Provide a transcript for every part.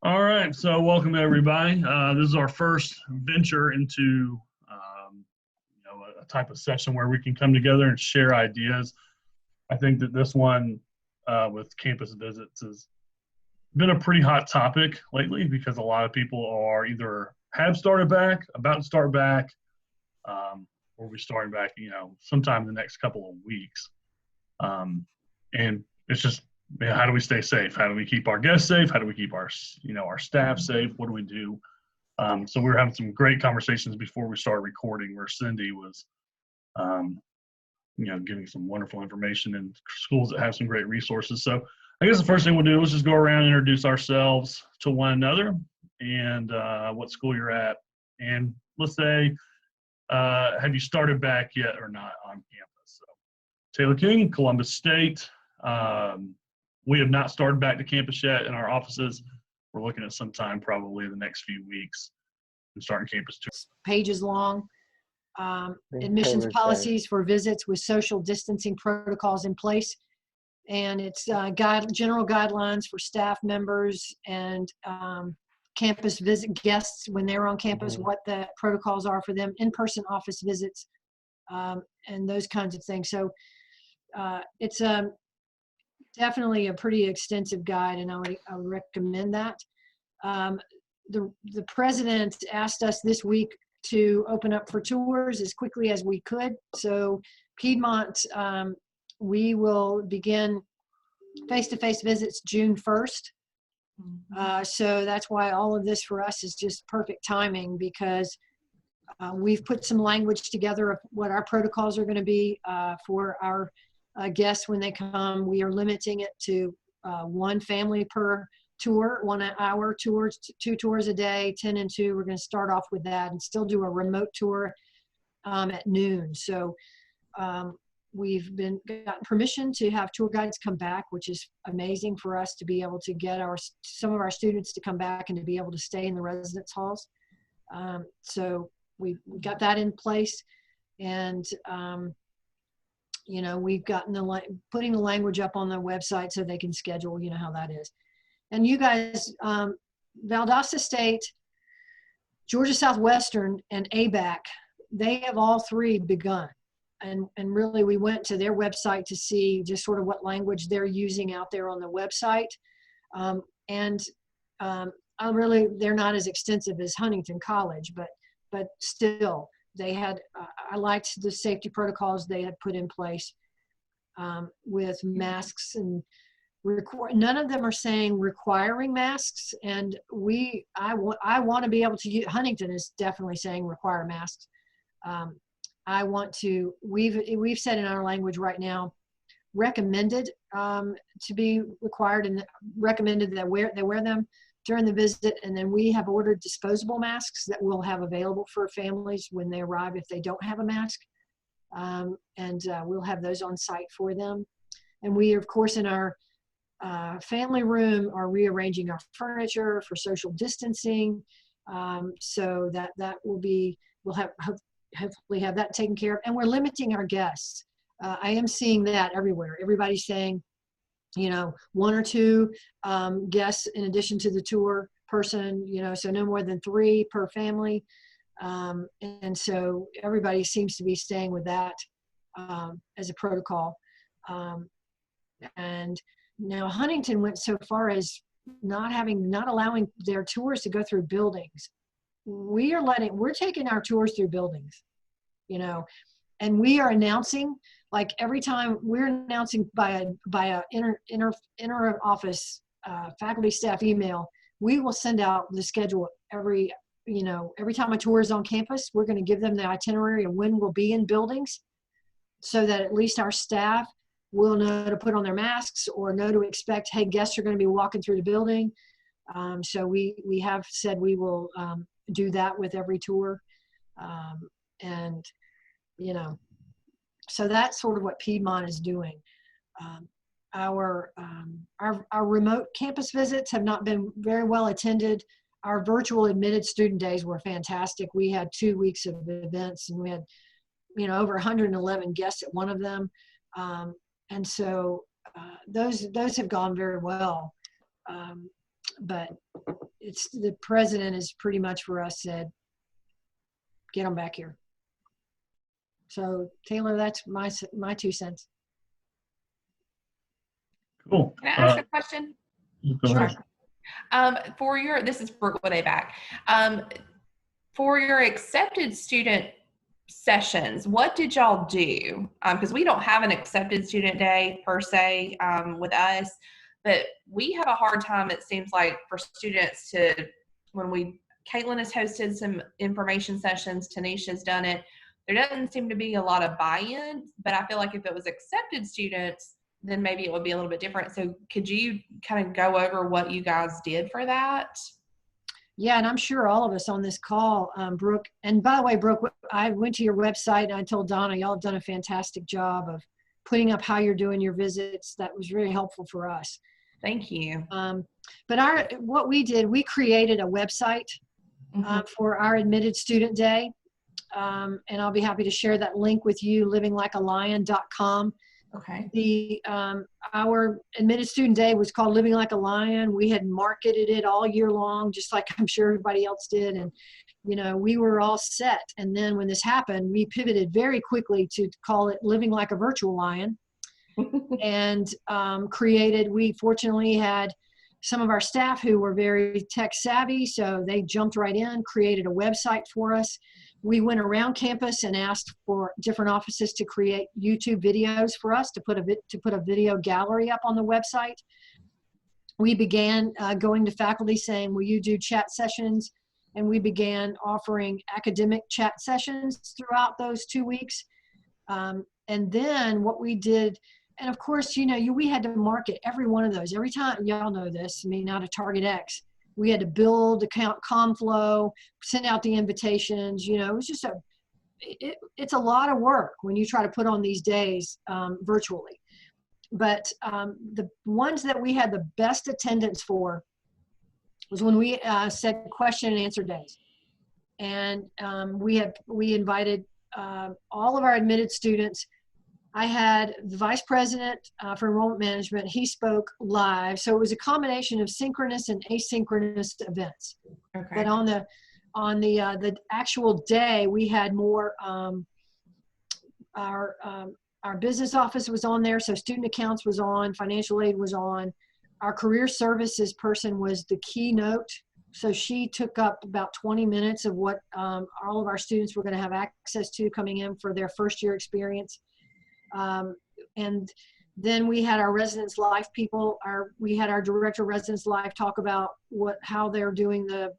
All right, so welcome everybody. This is our first venture into a type of session where we can come together and share ideas. I think that this one with campus visits has been a pretty hot topic lately because a lot of people are either have started back, about to start back, or we're starting back, sometime in the next couple of weeks. And it's just, how do we stay safe? How do we keep our guests safe? How do we keep our staff safe? What do we do? So we were having some great conversations before we started recording, where Cindy was, giving some wonderful information in schools that have some great resources. So I guess the first thing we'll do is just go around and introduce ourselves to one another and what school you're at. And let's say, have you started back yet or not on campus? So Taylor King, Columbus State. We have not started back to campus yet in our offices. We're looking at sometime probably in the next few weeks and starting campus tour. Pages long. Admissions policies for visits with social distancing protocols in place. And it's general guidelines for staff members and campus visit guests when they're on campus, what the protocols are for them, in-person office visits, and those kinds of things. So it's definitely a pretty extensive guide, and I would recommend that. The president asked us this week to open up for tours as quickly as we could. So Piedmont, we will begin face-to-face visits June 1st. So that's why all of this for us is just perfect timing, because we've put some language together of what our protocols are going to be for our guests when they come. We are limiting it to one family per tour, 1 hour tours, 2 tours a day, 10 and 2. We're going to start off with that and still do a remote tour at noon. So we've gotten permission to have tour guides come back, which is amazing for us to be able to get some of our students to come back and to be able to stay in the residence halls. So we got that in place, and we've gotten putting the language up on the website so they can schedule, how that is. And you guys, Valdosta State, Georgia Southwestern, and ABAC, they have all 3 begun. And really, we went to their website to see just sort of what language they're using out there on the website. They're not as extensive as Huntington College, but still, they had, I liked the safety protocols they had put in place with masks, and none of them are saying requiring masks. And I want to be able to use, Huntington is definitely saying require masks. I want to, we've said in our language right now, recommended to be required, and recommended that they wear them during the visit. And then we have ordered disposable masks that we'll have available for families when they arrive if they don't have a mask. We'll have those on site for them. And we, of course, in our family room are rearranging our furniture for social distancing. So that will be, we'll hopefully have that taken care of. And we're limiting our guests. I am seeing that everywhere. Everybody's saying, 1 or 2 guests in addition to the tour person, so no more than 3 per family. And so everybody seems to be staying with that as a protocol. And now Huntington went so far as not allowing their tours to go through buildings. We're taking our tours through buildings, and we are announcing, like every time we're announcing by a inter office faculty staff email. We will send out the schedule every time a tour is on campus. We're going to give them the itinerary of when we'll be in buildings, so that at least our staff will know to put on their masks or know to expect, hey, guests are going to be walking through the building. So we have said we will do that with every tour. So that's sort of what Piedmont is doing. Our remote campus visits have not been very well attended. Our virtual admitted student days were fantastic. We had 2 weeks of events, and we had, over 111 guests at one of them. And so those have gone very well. But it's the president has pretty much for us said, get them back here. So Taylor, that's my 2 cents. Cool. Can I ask a question? Go ahead. This is Brooke with ABAC. For your accepted student sessions, what did y'all do? Because we don't have an accepted student day per se with us, but we have a hard time, it seems like, for students to, Caitlin has hosted some information sessions, Tanisha's done it. There doesn't seem to be a lot of buy-in, but I feel like if it was accepted students, then maybe it would be a little bit different. So could you kind of go over what you guys did for that? Yeah, and I'm sure all of us on this call, Brooke, and by the way, Brooke, I went to your website and I told Donna, y'all have done a fantastic job of putting up how you're doing your visits. That was really helpful for us. Thank you. But what we did, we created a website for our admitted student day. And I'll be happy to share that link with you, livinglikealion.com. Okay. Our admitted student day was called Living Like a Lion. We had marketed it all year long, just like I'm sure everybody else did. And, you know, we were all set. And then when this happened, we pivoted very quickly to call it Living Like a Virtual Lion. And we fortunately had some of our staff who were very tech savvy, so they jumped right in, created a website for us. We went around campus and asked for different offices to create YouTube videos for us to put a video gallery up on the website. We began going to faculty saying, will you do chat sessions? And we began offering academic chat sessions throughout those 2 weeks. And then what we did, and of course, you know, we had to market every one of those. Every time, y'all know this, I mean, out of Target X, we had to build account ComFlow, send out the invitations. You know, it was just it's a lot of work when you try to put on these days virtually. But the ones that we had the best attendance for was when we said question and answer days. And we invited all of our admitted students. I had the vice president for enrollment management. He spoke live. So it was a combination of synchronous and asynchronous events. Okay. But on the actual day, we had more, our business office was on there. So student accounts was on, financial aid was on. Our career services person was the keynote. So she took up about 20 minutes of what all of our students were going to have access to coming in for their first year experience. And then we had our residence life people, we had our director of residence life talk about how they're doing the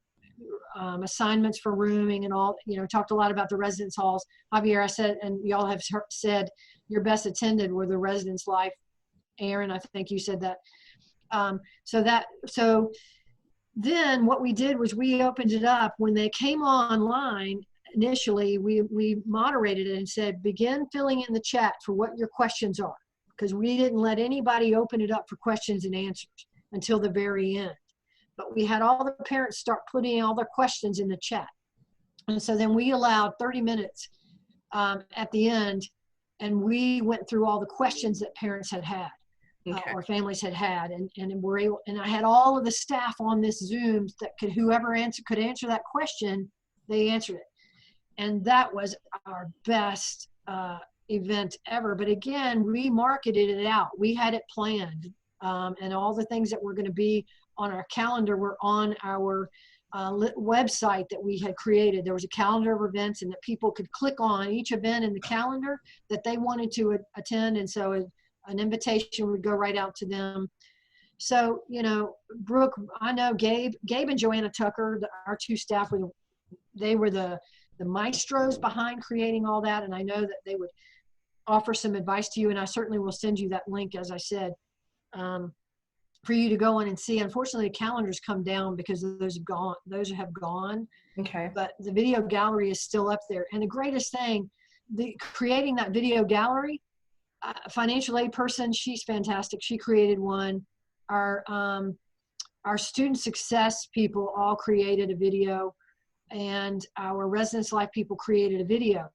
assignments for rooming and all, you know, talked a lot about the residence halls. Javier, I said, and y'all have said your best attended were the residence life. Aaron, I think you said that. So then what we did was we opened it up when they came online. Initially, we moderated it and said, begin filling in the chat for what your questions are, because we didn't let anybody open it up for questions and answers until the very end. But we had all the parents start putting all their questions in the chat. And so then we allowed 30 minutes at the end, and we went through all the questions that parents had had. Okay. Or families had had, and were able, and I had all of the staff on this Zoom that whoever could answer that question, they answered it. And that was our best event ever. But again, we marketed it out. We had it planned. And all the things that were going to be on our calendar were on our website that we had created. There was a calendar of events, and that people could click on each event in the calendar that they wanted to attend. And so an invitation would go right out to them. So, you know, Brooke, I know Gabe and Joanna Tucker, our two staff, they were the maestros behind creating all that. And I know that they would offer some advice to you, and I certainly will send you that link, as I said, for you to go in and see. Unfortunately, the calendars come down because those have gone. Okay. But the video gallery is still up there. And the greatest thing, creating that video gallery, financial aid person, she's fantastic. She created one. Our student success people all created a video, and our residence life people created a video,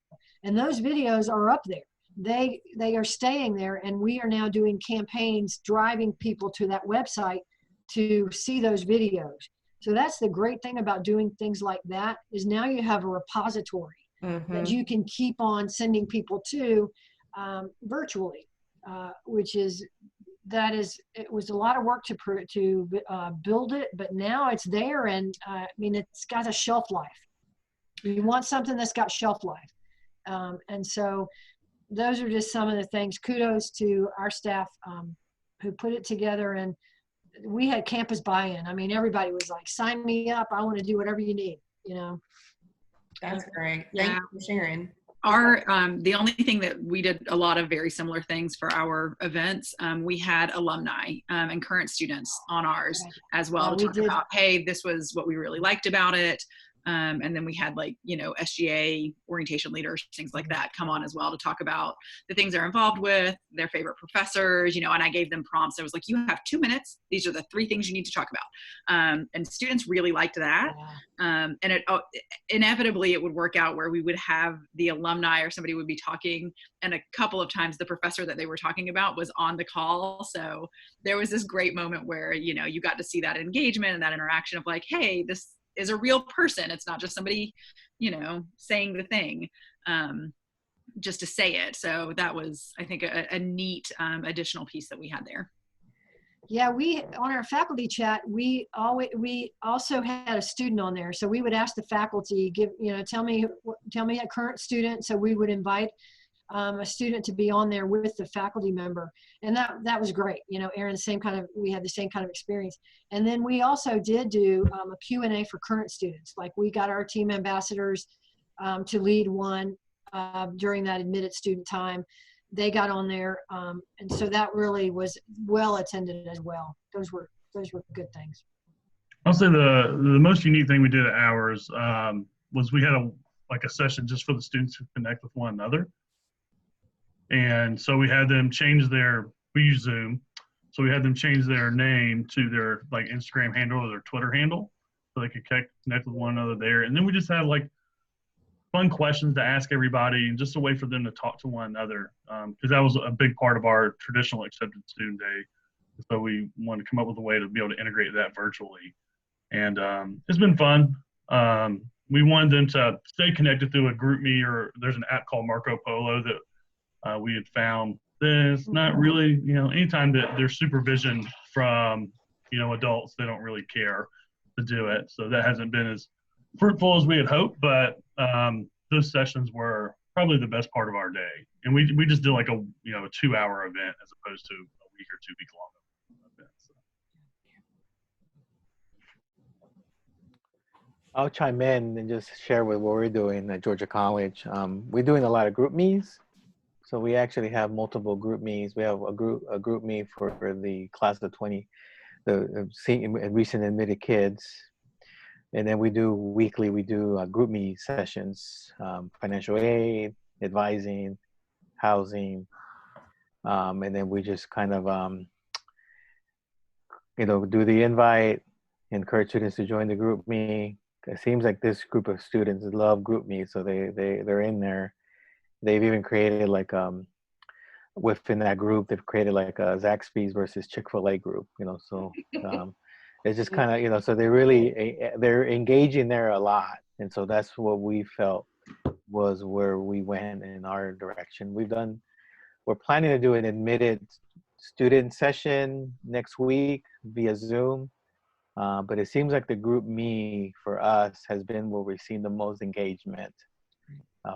and those videos are up there. They are staying there, and we are now doing campaigns driving people to that website to see those videos. So that's the great thing about doing things like that, is now you have a repository that you can keep on sending people to virtually, it was a lot of work to build it, but now it's there, and I mean, it's got a shelf life. You want something that's got shelf life. And so those are just some of the things. Kudos to our staff who put it together, and we had campus buy-in. I mean, everybody was like, sign me up. I want to do whatever you need, you know. That's great. Thank you for sharing. The only thing that we did a lot of very similar things for our events, we had alumni and current students on ours as well to talk about, hey, this was what we really liked about it. And then we had like, you know, SGA orientation leaders, things like that come on as well to talk about the things they're involved with, their favorite professors, you know, and I gave them prompts. I was like, you have 2 minutes. These are the 3 things you need to talk about. And students really liked that. And inevitably it would work out where we would have the alumni or somebody would be talking, and a couple of times the professor that they were talking about was on the call. So there was this great moment where, you know, you got to see that engagement and that interaction of like, hey, this is a real person. It's not just somebody, you know, saying the thing just to say it. So that was, I think, a neat additional piece that we had there. Yeah, we, on our faculty chat, we also had a student on there. So we would ask the faculty, tell me a current student. So we would invite a student to be on there with the faculty member. And that was great. You know, Aaron, we had the same kind of experience. And then we also did do a Q&A for current students. Like, we got our team ambassadors to lead one during that admitted student time. They got on there. And so that really was well attended as well. Those were good things. I'll say the most unique thing we did at ours was we had a session just for the students to connect with one another. And so we had them we use Zoom. So we had them change their name to their like Instagram handle or their Twitter handle, so they could connect with one another there. And then we just had like fun questions to ask everybody, and just a way for them to talk to one another. Because that was a big part of our traditional accepted student day. So we wanted to come up with a way to be able to integrate that virtually. And it's been fun. We wanted them to stay connected through a GroupMe, or there's an app called Marco Polo that we had found. There's not really, anytime that there's supervision from, adults, they don't really care to do it. So that hasn't been as fruitful as we had hoped, but those sessions were probably the best part of our day. And we just did like a 2-hour event as opposed to a week or 2 week long event. So. I'll chime in and just share with what we're doing at Georgia College. We're doing a lot of group me's. So we actually have multiple group me's. We have a group me for the class of 20, the recent admitted kids. And then we do group me sessions, financial aid, advising, housing. And then we just kind of, do the invite, encourage students to join the group me. It seems like this group of students love group me, so they're in there. They've even created within that group, they've created like a Zaxby's versus Chick-fil-A group, so it's just kind of, so they're engaging there a lot. And so that's what we felt was where we went in our direction. We're planning to do an admitted student session next week via Zoom. But it seems like the group me for us has been where we've seen the most engagement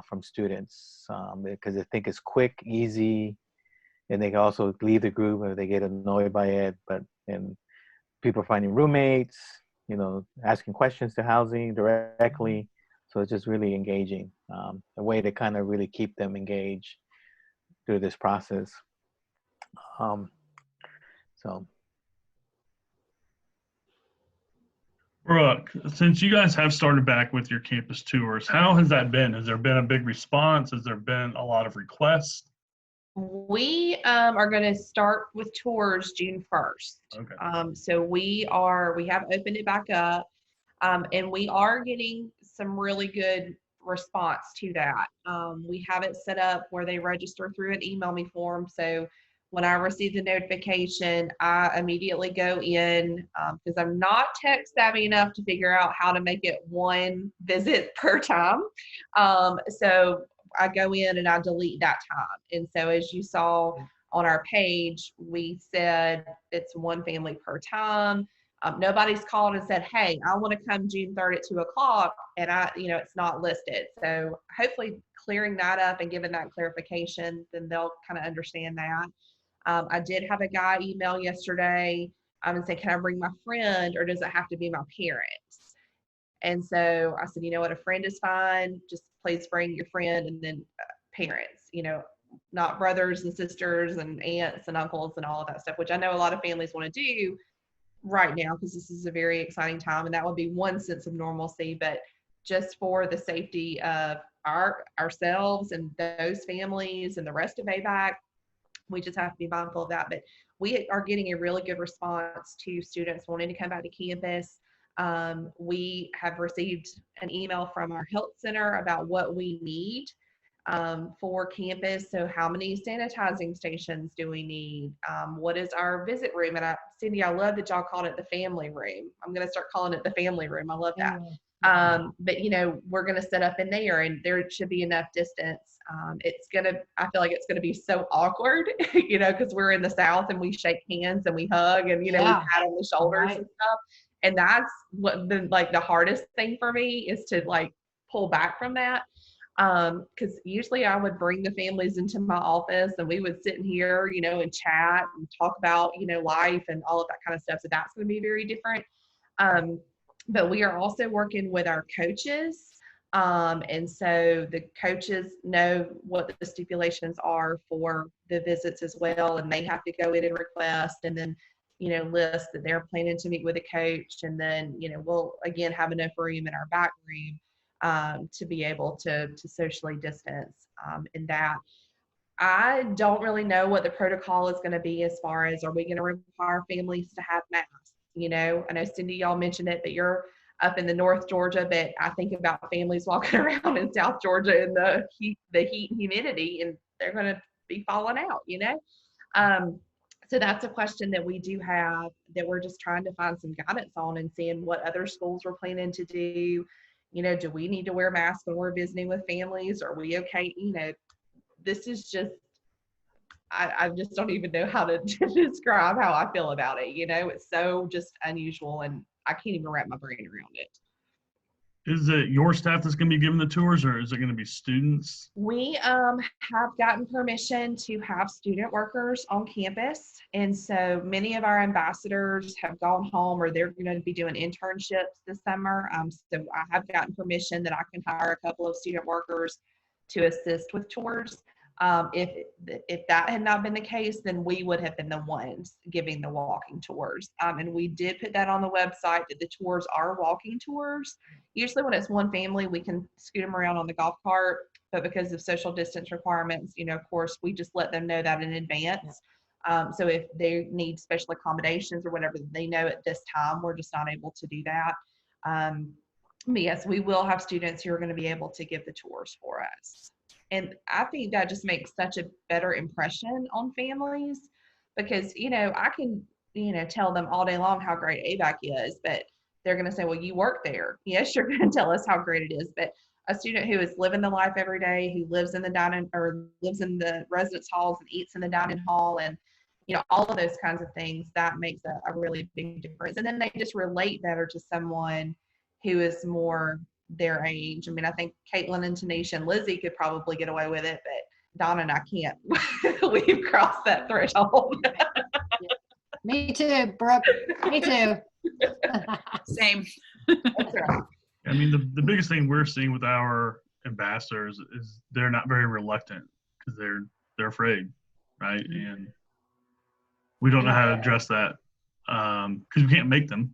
from students, because I think it's quick, easy, and they can also leave the group if they get annoyed by it. And people are finding roommates, asking questions to housing directly. So it's just really engaging, a way to kind of really keep them engaged through this process. Brooke, since you guys have started back with your campus tours, how has that been? Has there been a big response? Has there been a lot of requests? We are going to start with tours June 1st. Okay. So we have opened it back up, and we are getting some really good response to that. We have it set up where they register through an email me form. So When I receive the notification, I immediately go in because I'm not tech savvy enough to figure out how to make it one visit per time. So I go in and I delete that time. And so as you saw on our page, we said it's one family per time. Nobody's called and said, hey, I want to come June 3rd at 2 o'clock, and it's not listed. So hopefully clearing that up and giving that clarification, then they'll kind of understand that. I did have a guy email yesterday and say, can I bring my friend, or does it have to be my parents? And so I said, you know what, a friend is fine. Just please bring your friend, and then parents, not brothers and sisters and aunts and uncles and all of that stuff, which I know a lot of families want to do right now because this is a very exciting time, and that would be one sense of normalcy. But just for the safety of ourselves and those families and the rest of ABAC, we just have to be mindful of that. But we are getting a really good response to students wanting to come back to campus. We have received an email from our health center about what we need for campus. So how many sanitizing stations do we need? What is our visit room? And Cindy, I love that y'all called it the family room. I'm going to start calling it the family room. I love that. But we're going to set up in there, and there should be enough distance. I feel like it's going to be so awkward, because we're in the South and we shake hands and we hug and, we pat on the shoulders and stuff. And that's what the hardest thing for me is to pull back from that. Because usually I would bring the families into my office and we would sit in here, and chat and talk about, life and all of that kind of stuff. So that's going to be very different. But we are also working with our coaches. And so the coaches know what the stipulations are for the visits as well. And they have to go in and request, and then, list that they're planning to meet with a coach. And then, we'll again have enough room in our back room to be able to socially distance in that. I don't really know what the protocol is going to be as far as, are we going to require families to have masks? I know Cindy, y'all mentioned it, but you're up in the North Georgia, but I think about families walking around in South Georgia in the heat and humidity, and they're going to be falling out, So that's a question that we do have that we're just trying to find some guidance on and seeing what other schools are planning to do. Do we need to wear masks when we're visiting with families? Are we okay? This is just, I just don't even know how to describe how I feel about it. It's so just unusual, and I can't even wrap my brain around it. Is it your staff that's going to be giving the tours, or is it going to be students? We have gotten permission to have student workers on campus. And so many of our ambassadors have gone home, or they're going to be doing internships this summer. So I have gotten permission that I can hire a couple of student workers to assist with tours. If that had not been the case, then we would have been the ones giving the walking tours. And we did put that on the website that the tours are walking tours. Usually when it's one family, we can scoot them around on the golf cart, but because of social distance requirements, of course, we just let them know that in advance. So if they need special accommodations or whatever, they know at this time, we're just not able to do that. But yes, we will have students who are going to be able to give the tours for us. And I think that just makes such a better impression on families because, I can, tell them all day long how great ABAC is, but they're going to say, well, you work there. Yes, you're going to tell us how great it is. But a student who is living the life every day, who lives in the lives in the residence halls and eats in the dining hall and, all of those kinds of things, that makes a really big difference. And then they just relate better to someone who is more their age. I mean, I think Caitlin and Tanisha and Lizzie could probably get away with it, but Donna and I can't. We've crossed that threshold. Me too, Brooke. Me too. Same. That's right. I mean, the biggest thing we're seeing with our ambassadors is they're not very reluctant because they're afraid, right? And we don't know how to address that because we can't make them.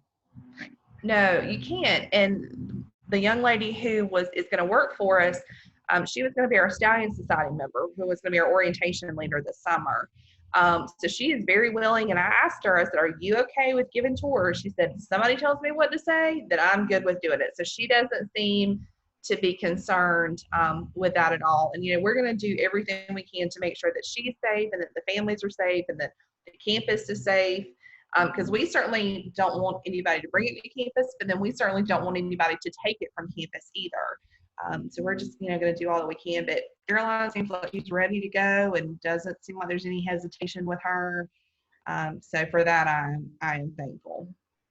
No, you can't. And the young lady who is going to work for us, she was going to be our Stallion Society member, who was going to be our orientation leader this summer. So she is very willing. And I asked her, I said, are you okay with giving tours? She said, if somebody tells me what to say, then I'm good with doing it. So she doesn't seem to be concerned with that at all. And, we're going to do everything we can to make sure that she's safe and that the families are safe and that the campus is safe. Because we certainly don't want anybody to bring it to campus, but then we certainly don't want anybody to take it from campus either. So we're just, going to do all that we can. But Caroline seems like she's ready to go and doesn't seem like there's any hesitation with her. So for that, I am thankful.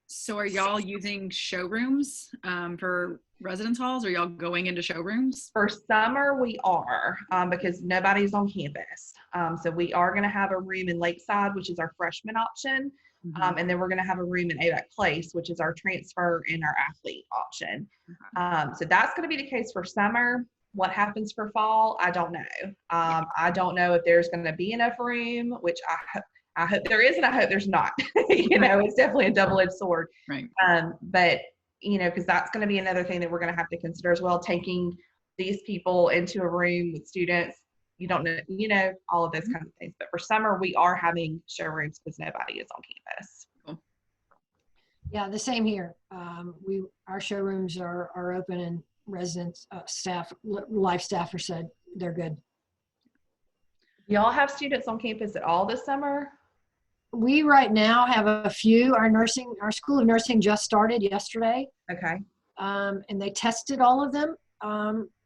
So are y'all using showrooms for residence halls? Are y'all going into showrooms? For summer, we are because nobody's on campus. So we are going to have a room in Lakeside, which is our freshman option. Mm-hmm. And then we're going to have a room in AVAC Place, which is our transfer and our athlete option. So that's going to be the case for summer. What happens for fall, I don't know. I don't know if there's going to be enough room, which I hope there is, and I hope there's not. It's definitely a double-edged sword. Right. But, because that's going to be another thing that we're going to have to consider as well, taking these people into a room with students. You don't know, all of those kinds of things. But for summer, we are having showrooms because nobody is on campus. Cool. Yeah, the same here. Our showrooms are open, and residents, life staffers said they're good. Y'all have students on campus at all this summer? We right now have a few. Our School of Nursing just started yesterday. Okay. And they tested all of them.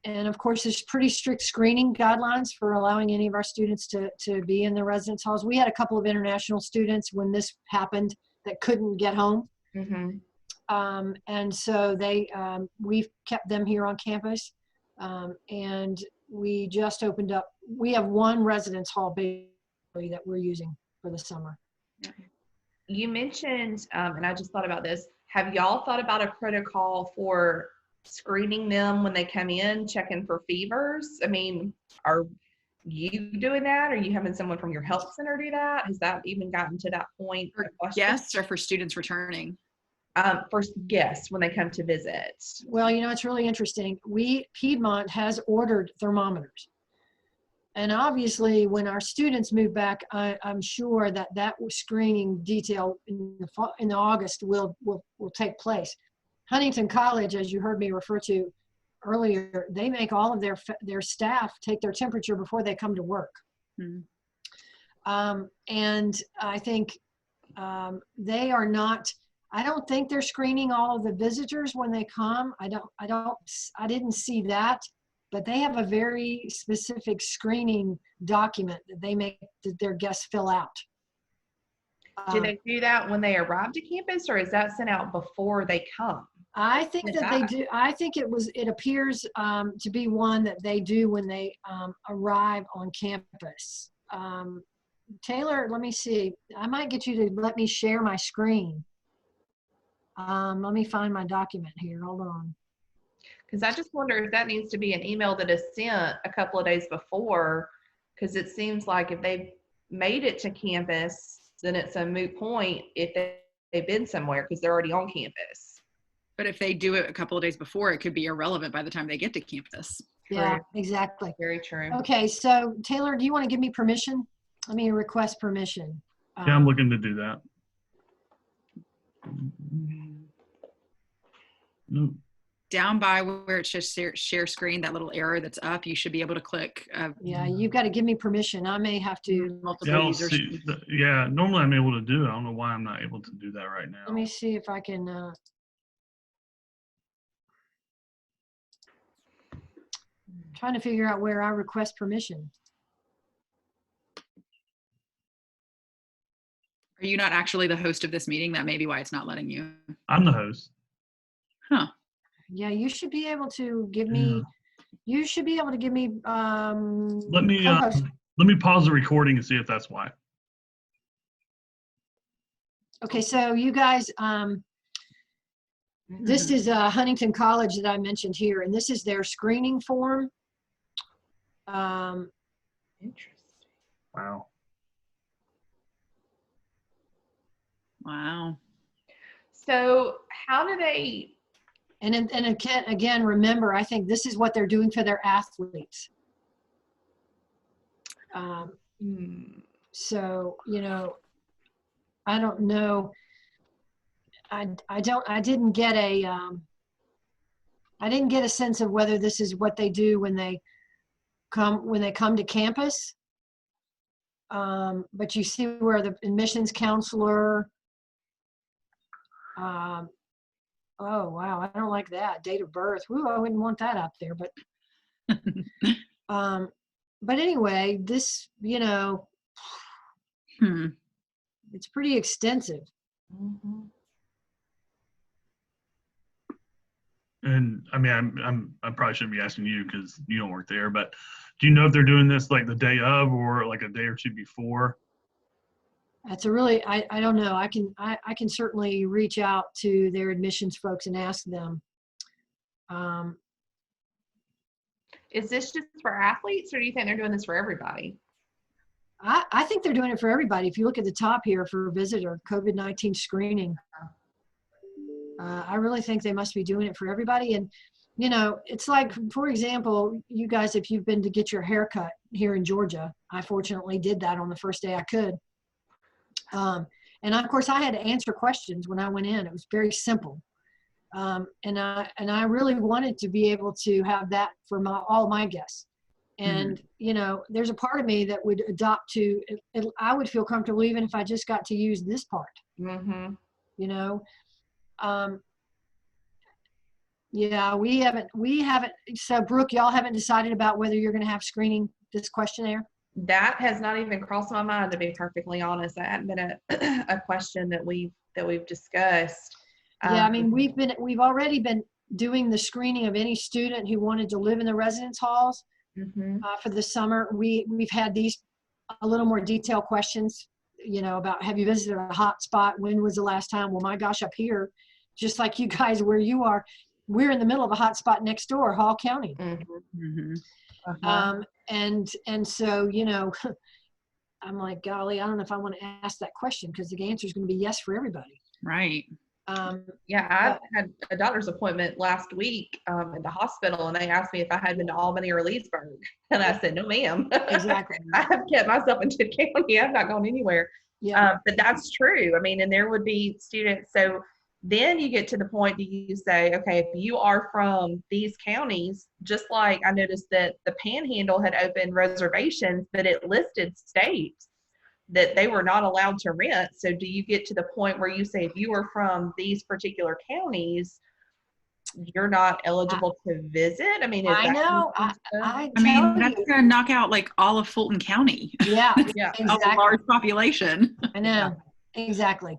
And of course, there's pretty strict screening guidelines for allowing any of our students to be in the residence halls. We had a couple of international students when this happened that couldn't get home. Mm-hmm. And so we've kept them here on campus. And we just opened up. We have one residence hall basically that we're using for the summer. You mentioned, and I just thought about this, have y'all thought about a protocol for screening them when they come in, checking for fevers? I mean, are you doing that? Are you having someone from your health center do that? Has that even gotten to that point? For guests or for students returning? For guests when they come to visit. Well, it's really interesting. Piedmont has ordered thermometers. And obviously, when our students move back, I'm sure that screening detail in August will take place. Huntington College, as you heard me refer to earlier, they make all of their staff take their temperature before they come to work. Mm-hmm. And I think they are not. I don't think they're screening all of the visitors when they come. I didn't see that. But they have a very specific screening document that they make their guests fill out. Do they do that when they arrive to campus, or is that sent out before they come? I think that they do. I think it appears to be one that they do when they arrive on campus. Taylor, let me see. I might get you to let me share my screen. Let me find my document here. Hold on. Because I just wonder if that needs to be an email that is sent a couple of days before, because it seems like if they've made it to campus, then it's a moot point if they've been somewhere because they're already on campus. But if they do it a couple of days before, it could be irrelevant by the time they get to campus. Yeah, True. exactly. Very true. Okay, so Taylor, do you want to give me permission? Let me request permission. Yeah, I'm looking to do that. Nope. Down by where it says share screen, that little arrow that's up, you should be able to click. Yeah, you've got to give me permission. I may have to. Multiple users. Yeah, normally I'm able to do it. I don't know why I'm not able to do that right now. Let me see if I can. Trying to figure out where I request permission. Are you not actually the host of this meeting? That may be why it's not letting you. I'm the host. Huh. Yeah, you should be able to give me. You should be able to give me. Let me pause the recording and see if that's why. Okay, so you guys, this is Huntington College that I mentioned here, and this is their screening form. Interesting. Wow. Wow. So how do they? And again, remember, I think this is what they're doing for their athletes. So, I don't know. I didn't get a, I didn't get a sense of whether this is what they do when they come to campus. But you see where the admissions counselor, oh wow, I don't like that. Date of birth. Ooh, I wouldn't want that out there, but but anyway, this, you know, it's pretty extensive. Mm-hmm. And I mean, I probably shouldn't be asking you because you don't work there, but do you know if they're doing this like the day of or like a day or two before? That's a really, I don't know. I can certainly reach out to their admissions folks and ask them. Is this just for athletes, or do you think they're doing this for everybody? I think they're doing it for everybody. If you look at the top here for visitor COVID-19 screening, I really think they must be doing it for everybody. And, you know, it's like, for example, you guys, if you've been to get your hair cut here in Georgia, I fortunately did that on the first day I could. And of course I had to answer questions when I went in. It was very simple. And I really wanted to be able to have that for all my guests. And, you know, there's a part of me that would adopt to, I would feel comfortable even if I just got to use this part, Mm-hmm. you know? Yeah, we haven't, so Brooke, y'all haven't decided about whether you're going to have screening this questionnaire? That has not even crossed my mind, to be perfectly honest. That hadn't been a question that we've discussed. Yeah, I mean, we've already been doing the screening of any student who wanted to live in the residence halls. For the summer. We've had these a little more detailed questions, you know, about have you visited a hot spot? When was the last time? Well, my gosh, up here, just like you guys where you are, we're in the middle of a hot spot next door, Hall County. And so, you know, I'm like, golly, I don't know if I want to ask that question because the answer is going to be yes for everybody. Right. Yeah, I had a doctor's appointment last week at the hospital, and they asked me if I had been to Albany or Leesburg, and I said, no, ma'am. Exactly. I have kept myself in Tidd County. I've not gone anywhere. Yeah. But that's true. I mean, and there would be students. So then you get to the point that you say, okay, if you are from these counties, just like I noticed that the Panhandle had opened reservations, but it listed states that they were not allowed to rent. So do you get to the point where you say, if you are from these particular counties, you're not eligible to visit? I mean, I know. I mean, that's going to knock out like all of Fulton County. Yeah, yeah, exactly. A large population. I know, exactly.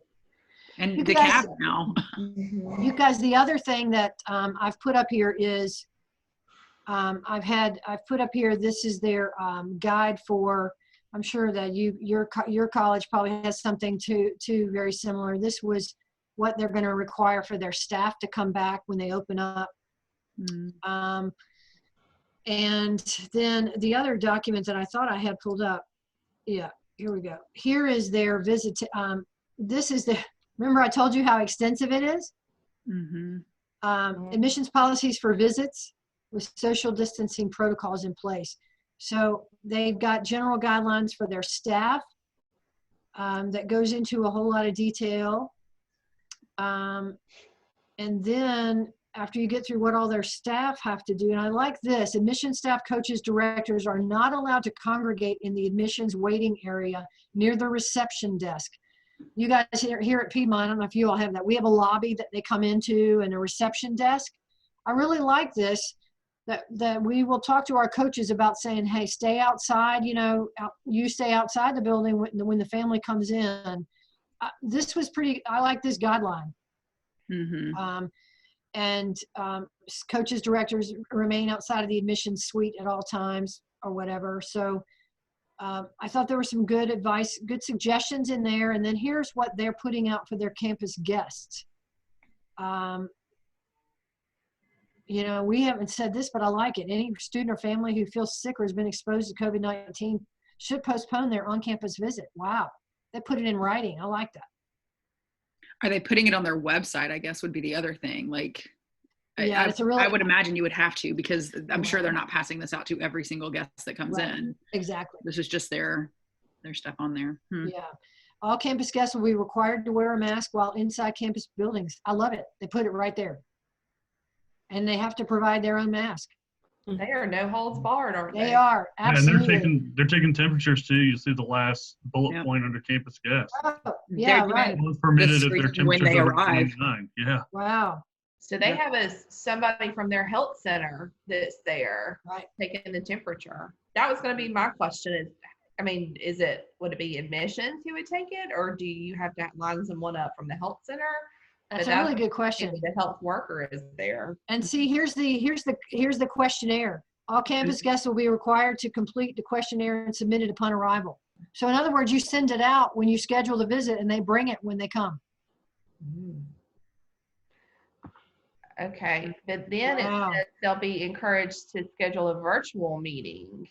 And you the guys, cap now. You guys, the other thing that I've put up here is I've put up here, this is their guide for, I'm sure that your college probably has something too very similar. This was what they're going to require for their staff to come back when they open up. And then the other document that I thought I had pulled up, yeah, here we go. Here is their visit. This is remember I told you how extensive it is? Admissions policies for visits with social distancing protocols in place. So they've got general guidelines for their staff that goes into a whole lot of detail. And then after you get through what all their staff have to do, and I like this, admission staff, coaches, directors are not allowed to congregate in the admissions waiting area near the reception desk. You guys here at Piedmont, I don't know if you all have that. We have a lobby that they come into and a reception desk. I really like this, that we will talk to our coaches about saying, hey, stay outside, you know, you stay outside the building when the family comes in. This was I like this guideline. Coaches, directors remain outside of the admissions suite at all times or whatever. So I thought there was some good advice, good suggestions in there. And then here's what they're putting out for their campus guests. You know, we haven't said this, but I like it. Any student or family who feels sick or has been exposed to COVID-19 should postpone their on-campus visit. Wow. They put it in writing. I like that. Are they putting it on their website, I guess, would be the other thing. Like, yeah, I would imagine you would have to, because I'm sure they're not passing this out to every single guest that comes in. Exactly. This is just their stuff on there. Yeah. All campus guests will be required to wear a mask while inside campus buildings. I love it. They put it right there. and they have to provide their own mask. They are no holds barred, aren't they? They are, absolutely. And they're taking temperatures too. You see the last bullet point under campus guests. Oh, yeah, right. Both permitted if their when they temperature's over arrive. 29. Yeah. Wow. So they have somebody from their health center that's there Right. taking the temperature. That was going to be my question. Would it be admissions who would take it, or do you have to line someone up from the health center? That's a really good question. The health worker is there. And see, here's the questionnaire. All campus guests will be required to complete the questionnaire and submit it upon arrival. So in other words, you send it out when you schedule the visit, and they bring it when they come. Okay, but then it says they'll be encouraged to schedule a virtual meeting.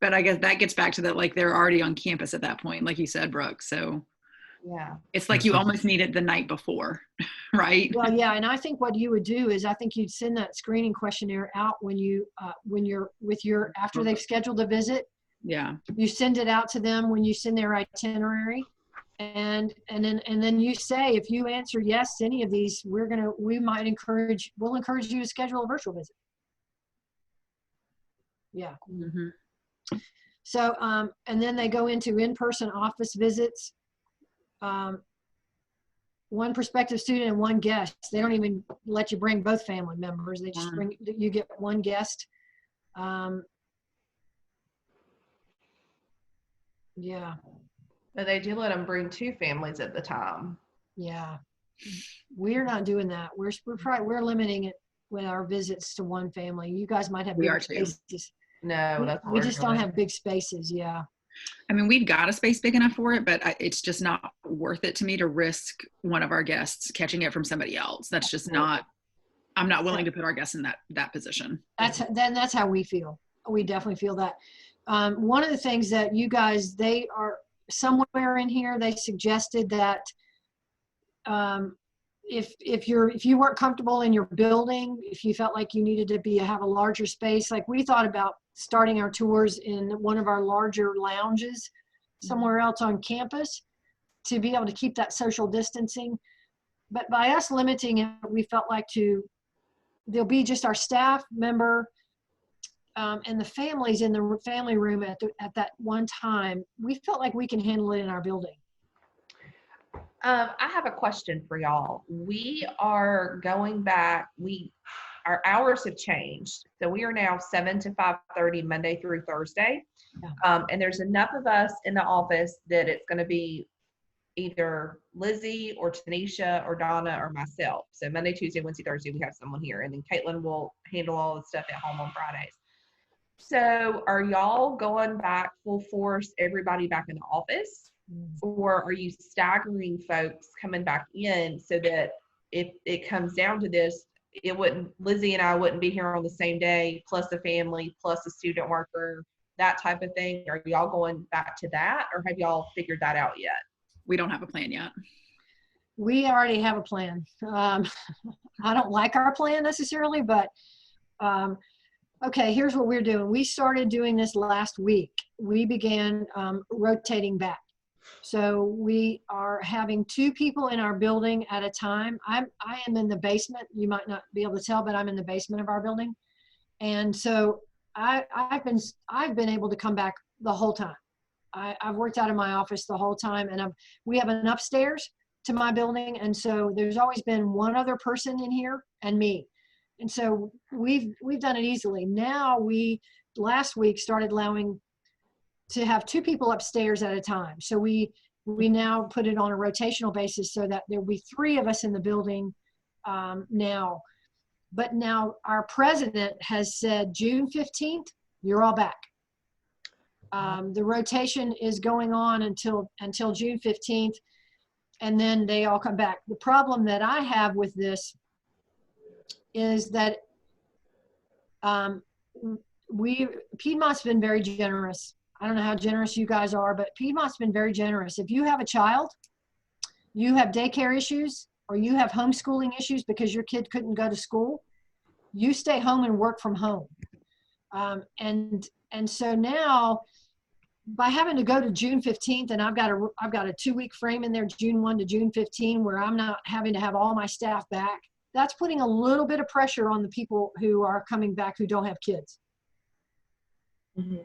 But I guess that gets back to that, like, they're already on campus at that point, like you said, Brooke. So yeah, it's like you almost need it the night before, right? Well, yeah, and I think what you would do is I think you'd send that screening questionnaire out when you're with your, after they've scheduled the visit. Yeah. You send it out to them when you send their itinerary. And then you say, if you answer yes to any of these, we'll encourage you to schedule a virtual visit. Yeah. Mm-hmm. So, and then they go into in-person office visits. One prospective student and one guest. They don't even let you bring both family members. They just you get one guest. Yeah. But they do let them bring two families at the time. Yeah, we're not doing that. We're limiting it with our visits to one family. You guys might have big spaces. No, we just don't have big spaces. Yeah. I mean, we've got a space big enough for it, but it's just not worth it to me to risk one of our guests catching it from somebody else. That's just not. I'm not willing to put our guests in that position. That's how we feel. We definitely feel that. One of the things that you guys, they are somewhere in here, they suggested that if you weren't comfortable in your building, if you felt like you needed to have a larger space, like we thought about starting our tours in one of our larger lounges somewhere else on campus to be able to keep that social distancing. But by us limiting it, we felt like there'll be just our staff member and the families in the family room at that one time. We felt like we can handle it in our building. I have a question for y'all. We are going back. Our hours have changed. So we are now 7 to 5:30 Monday through Thursday. Yeah. And there's enough of us in the office that it's going to be either Lizzie or Tanisha or Donna or myself. So Monday, Tuesday, Wednesday, Thursday, we have someone here. And then Caitlin will handle all the stuff at home on Fridays. So are y'all going back full force, everybody back in the office? Or are you staggering folks coming back in so that if it comes down to this, Lizzie and I wouldn't be here on the same day, plus the family, plus the student worker, that type of thing? Are y'all going back to that, or have y'all figured that out yet? We don't have a plan yet. We already have a plan. I don't like our plan necessarily, but okay, here's what we're doing. We started doing this last week. We began rotating back. So we are having 2 people in our building at a time. I am in the basement. You might not be able to tell, but I'm in the basement of our building. And so I've been able to come back the whole time. I've worked out of my office the whole time, and we have an upstairs to my building. And so there's always been one other person in here and me. And so we've done it easily. Now last week started allowing to have 2 people upstairs at a time. So we now put it on a rotational basis so that there'll be 3 of us in the building now. But now our president has said June 15th, you're all back. The rotation is going on until June 15th, and then they all come back. The problem that I have with this is that Piedmont's been very generous. I don't know how generous you guys are, but Piedmont's been very generous. If you have a child, you have daycare issues, or you have homeschooling issues because your kid couldn't go to school, you stay home and work from home. And so now, by having to go to June 15th, and I've got a 2-week frame in there, June 1 to June 15, where I'm not having to have all my staff back, that's putting a little bit of pressure on the people who are coming back who don't have kids. Mm-hmm.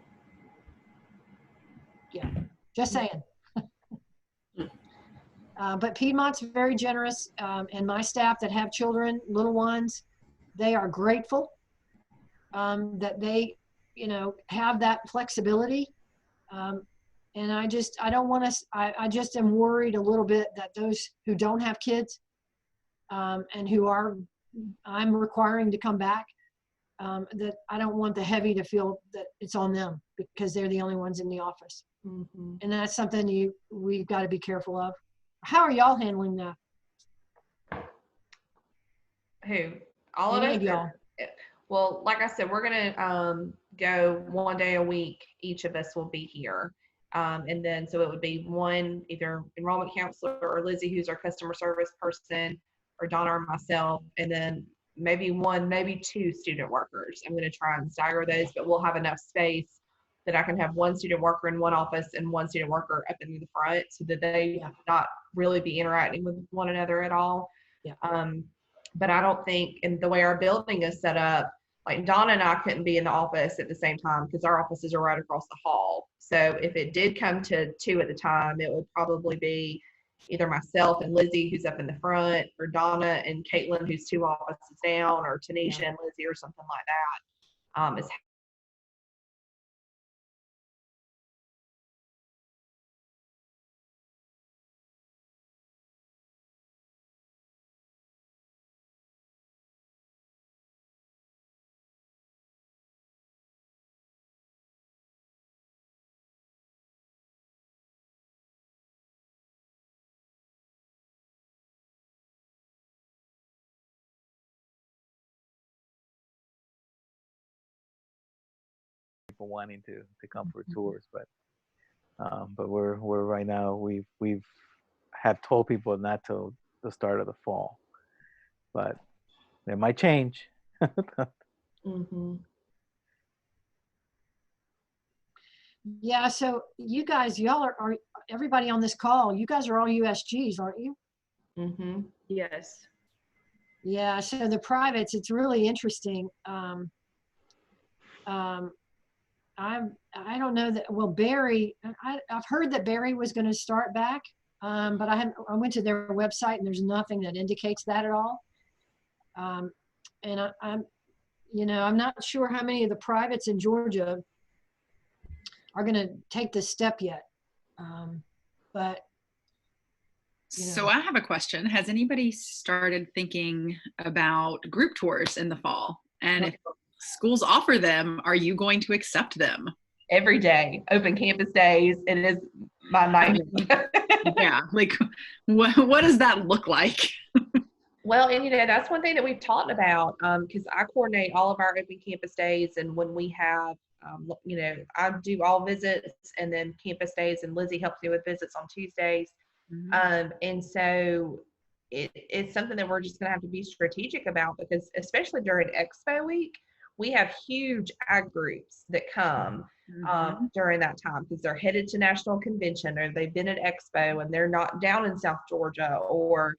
Yeah, just saying. But Piedmont's very generous, and my staff that have children, little ones, they are grateful that they, you know, have that flexibility. And I don't want us, I just am worried a little bit that those who don't have kids and who I'm requiring to come back, that I don't want the heavy to feel that it's on them because they're the only ones in the office. Mm-hmm. And that's something we've got to be careful of. How are y'all handling that? Who? All Any of of us? y'all? Well, like I said, we're gonna go 1 day a week. Each of us will be here. And then, so it would be one, either enrollment counselor or Lizzie, who's our customer service person, or Donna or myself, and then maybe one, maybe two student workers. I'm going to try and stagger those, but we'll have enough space that I can have one student worker in one office and one student worker up in the front, so that they not really be interacting with one another at all. Yeah. But I don't think, and the way our building is set up, like Donna and I couldn't be in the office at the same time because our offices are right across the hall. So if it did come to 2 at the time, it would probably be either myself and Lizzie, who's up in the front, or Donna and Caitlin, who's 2 offices down, or Tanisha and Lizzie, or something like that. Is people wanting to come for tours, but we're right now we've have told people not till the start of the fall, but it might change. mm-hmm. Yeah, so you guys, y'all are everybody on this call, you guys are all USGs, aren't you? Mm-hmm. Yes. Yeah, so the privates, it's really interesting. I don't know that, well, Barry, I've heard that Barry was going to start back, but I went to their website and there's nothing that indicates that at all. And I'm not sure how many of the privates in Georgia are going to take this step yet. But so I have a question. Has anybody started thinking about group tours in the fall? And if schools offer them, are you going to accept them? Every day, open campus days, it is my nightmare. Yeah, like what does that look like? Well, and that's one thing that we've talked about, because I coordinate all of our open campus days, and when we have, I do all visits and then campus days, and Lizzie helps me with visits on Tuesdays. Mm-hmm. And so it's something that we're just going to have to be strategic about, because especially during Expo Week, we have huge ag groups that come during that time because they're headed to National Convention, or they've been at Expo and they're not down in South Georgia, or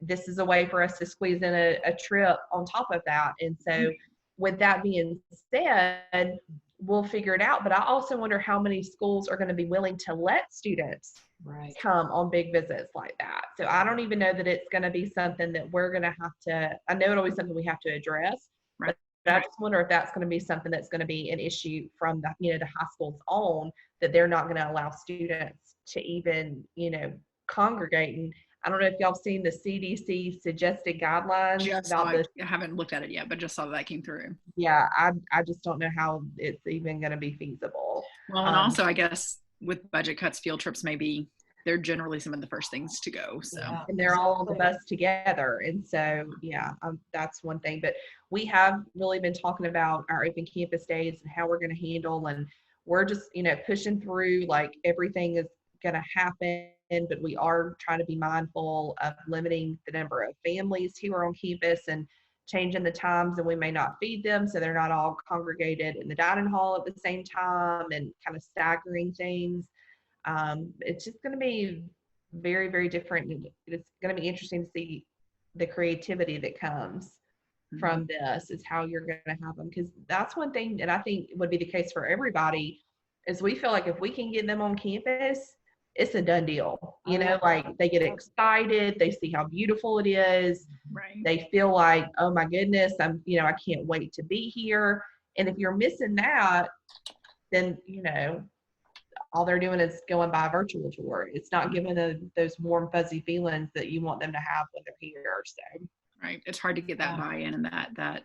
this is a way for us to squeeze in a trip on top of that. And so with that being said, we'll figure it out. But I also wonder how many schools are going to be willing to let students come on big visits like that. So I don't even know that it's going to be something that we're going to have to, I know it'll be something we have to address, but I just wonder if that's going to be something that's going to be an issue from the, the high school's own, that they're not going to allow students to even, congregate. And I don't know if y'all seen the CDC suggested guidelines. I haven't looked at it yet, but just saw that came through. Yeah, I just don't know how it's even going to be feasible. Well, and also I guess with budget cuts, field trips they're generally some of the first things to go. So and they're all on the bus together, and so that's one thing. But we have really been talking about our open campus days and how we're going to handle, and we're just pushing through like everything is going to happen, but we are trying to be mindful of limiting the number of families who are on campus and changing the times, and we may not feed them so they're not all congregated in the dining hall at the same time, and kind of staggering things. It's just going to be very, very different. It's going to be interesting to see the creativity that comes from this is how you're going to have them. Because that's one thing that I think would be the case for everybody is we feel like if we can get them on campus, it's a done deal. You know, like they get excited, they see how beautiful it is. Right. They feel like, oh my goodness, I can't wait to be here. And if you're missing that, then, all they're doing is going by a virtual tour. It's not giving those warm, fuzzy feelings that you want them to have when they're here. So. Right. It's hard to get that buy-in and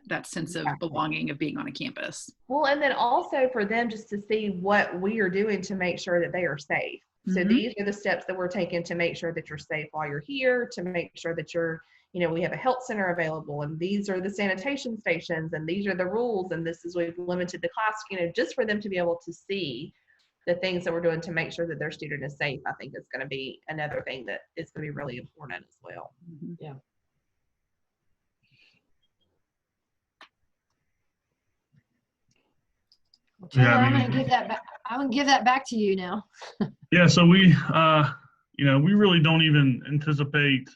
that sense of belonging of being on a campus. Well, and then also for them just to see what we are doing to make sure that they are safe. So these are the steps that we're taking to make sure that you're safe while you're here, to make sure that you're, we have a health center available, and these are the sanitation stations, and these are the rules, and we've limited the class, just for them to be able to see the things that we're doing to make sure that their student is safe. I think is going to be another thing that is going to be really important as well. Yeah. Taylor, I'm going to give that back. I'm going to give that back to you now. Yeah. So we, we really don't even anticipate